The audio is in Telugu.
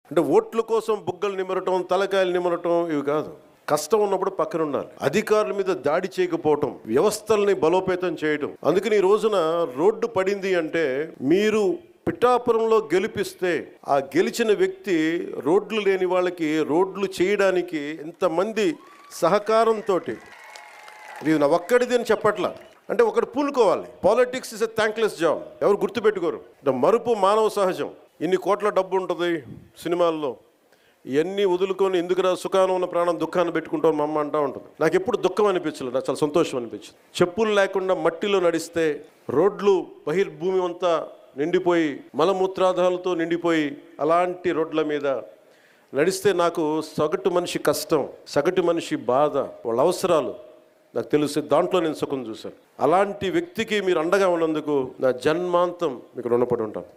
అంటే ఓట్ల కోసం బుగ్గలు నిమరటం, తలకాయలు నిమరటం ఇవి కాదు. కష్టం ఉన్నప్పుడు పక్కన ఉండాలి. అధికారుల మీద దాడి చేయకపోవటం, వ్యవస్థల్ని బలోపేతం చేయటం. అందుకని ఈ రోజున రోడ్డు పడింది అంటే మీరు పిఠాపురంలో గెలిపిస్తే ఆ గెలిచిన వ్యక్తి రోడ్లు లేని వాళ్ళకి రోడ్లు చేయడానికి ఎంతమంది సహకారంతో, ఇది నా ఒక్కడిది అని చెప్పట్లా, అంటే ఒకటి పూనుకోవాలి. Politics is a thankless job. ఎవరు గుర్తుపెట్టుకోరు. మరుపు మానవ సహజం. ఇన్ని కోట్ల డబ్బు ఉంటుంది సినిమాల్లో, ఇవన్నీ వదులుకొని ఎందుకురా సుఖానం ఉన్న ప్రాణం దుఃఖాన్ని పెట్టుకుంటాం మా అమ్మ అంటూ ఉంటుంది. నాకు ఎప్పుడు దుఃఖం అనిపించలేదు, నాకు చాలా సంతోషం అనిపించింది. చెప్పులు లేకుండా మట్టిలో నడిస్తే, రోడ్లు బహిర్భూమి అంతా నిండిపోయి మలమూత్రాదాలతో నిండిపోయి అలాంటి రోడ్ల మీద నడిస్తే నాకు సగటు మనిషి కష్టం, సగటు మనిషి బాధ, వాళ్ళ అవసరాలు నాకు తెలుసు. దాంట్లో నేను సుఖం చూశాను. అలాంటి వ్యక్తికి మీరు అండగా ఉన్నందుకు నా జన్మాంతం మీకు రుణపడి ఉంటాను.